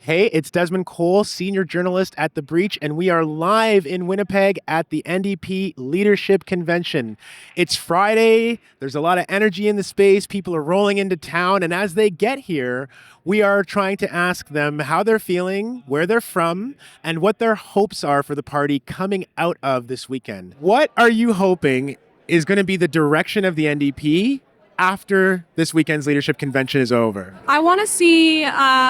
Hey, it's Desmond Cole, senior journalist at The Breach, and we are live in Winnipeg at the NDP Leadership Convention. It's Friday, there's a lot of energy in the space, people are rolling into town, and as they get here, we are trying to ask them how they're feeling, where they're from, and what their hopes are for the party coming out of this weekend. What are you hoping is going to be the direction of the NDP after this weekend's leadership convention is over? I want to see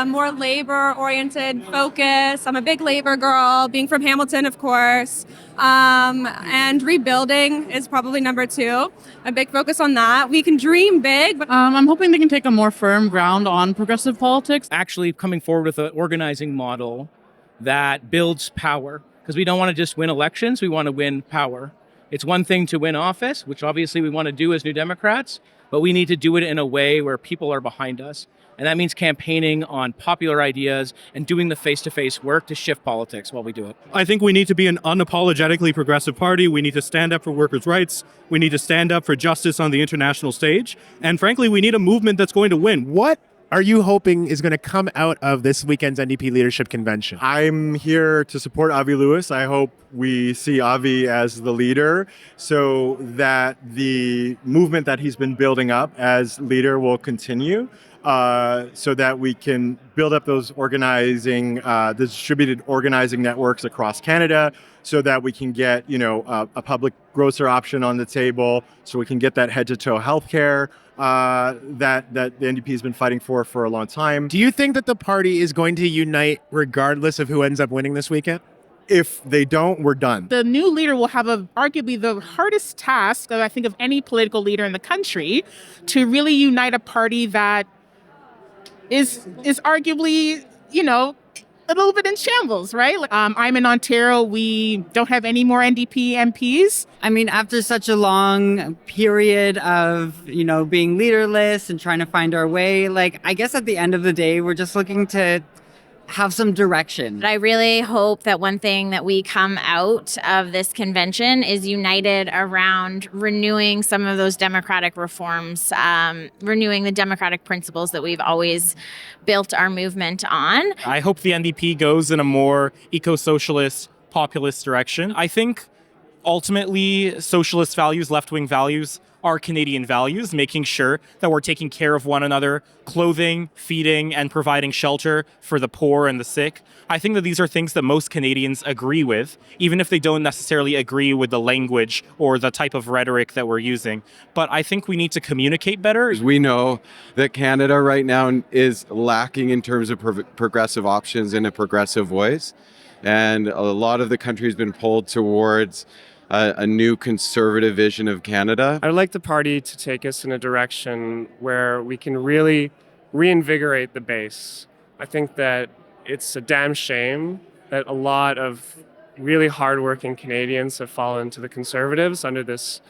more labor-oriented focus. I'm a big labor girl, being from Hamilton, of course. And rebuilding is probably number two. A big focus on that. We can dream big. But I'm hoping they can take a more firm ground on progressive politics. Actually coming forward with an organizing model that builds power. Because we don't want to just win elections, we want to win power. It's one thing to win office, which obviously we want to do as New Democrats, but we need to do it in a way where people are behind us. And that means campaigning on popular ideas and doing the face-to-face work to shift politics while we do it. I think we need to be an unapologetically progressive party. We need to stand up for workers' rights. We need to stand up for justice on the international stage. And frankly, we need a movement that's going to win. What are you hoping is going to come out of this weekend's NDP Leadership Convention? I'm here to support Avi Lewis. I hope we see Avi as the leader so that the movement that he's been building up as leader will continue, so that we can build up those organizing, the distributed organizing networks across Canada, so that we can get, a public grocer option on the table, so we can get that head-to-toe healthcare that the NDP has been fighting for a long time. Do you think that the party is going to unite regardless of who ends up winning this weekend? If they don't, we're done. The new leader will have arguably the hardest task, I think, of any political leader in the country, to really unite a party that is arguably, a little bit in shambles, right? I'm in Ontario. We don't have any more NDP MPs. I mean, after such a long period of, being leaderless and trying to find our way, I guess at the end of the day, we're just looking to have some direction. I really hope that one thing that we come out of this convention is united around renewing some of those democratic reforms, renewing the democratic principles that we've always built our movement on. I hope the NDP goes in a more eco-socialist, populist direction. I think ultimately socialist values, left-wing values, are Canadian values, making sure that we're taking care of one another, clothing, feeding, and providing shelter for the poor and the sick. I think that these are things that most Canadians agree with, even if they don't necessarily agree with the language or the type of rhetoric that we're using. But I think we need to communicate better. We know that Canada right now is lacking in terms of progressive options and a progressive voice. And a lot of the country has been pulled towards a new conservative vision of Canada. I'd like the party to take us in a direction where we can really reinvigorate the base. I think that it's a damn shame that a lot of really hardworking Canadians have fallen to the Conservatives under this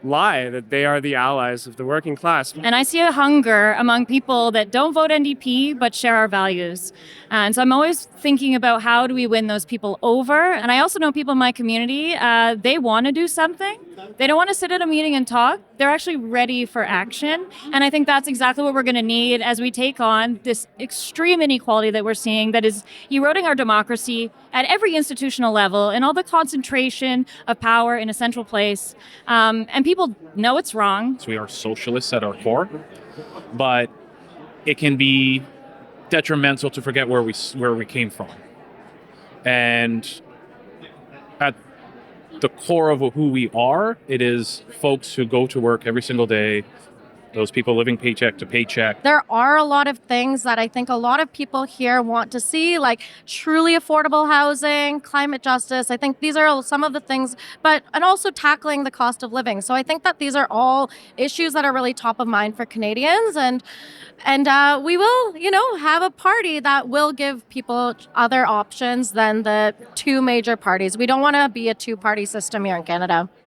lie that they are the allies of the working class. And I see a hunger among people that don't vote NDP but share our values. And so I'm always thinking about how do we win those people over. And I also know people in my community, they want to do something. They don't want to sit at a meeting and talk. They're actually ready for action. And I think that's exactly what we're going to need as we take on this extreme inequality that we're seeing that is eroding our democracy at every institutional level and all the concentration of power in a central place. And people know it's wrong. We are socialists at our core, but it can be detrimental to forget where we came from. And at the core of who we are, it is folks who go to work every single day, those people living paycheck to paycheck. There are a lot of things that I think a lot of people here want to see, like truly affordable housing, climate justice. I think these are some of the things, and also tackling the cost of living. So I think that these are all issues that are really top of mind for Canadians. And we will, have a party that will give people other options than the two major parties. We don't want to be a two-party system here in Canada.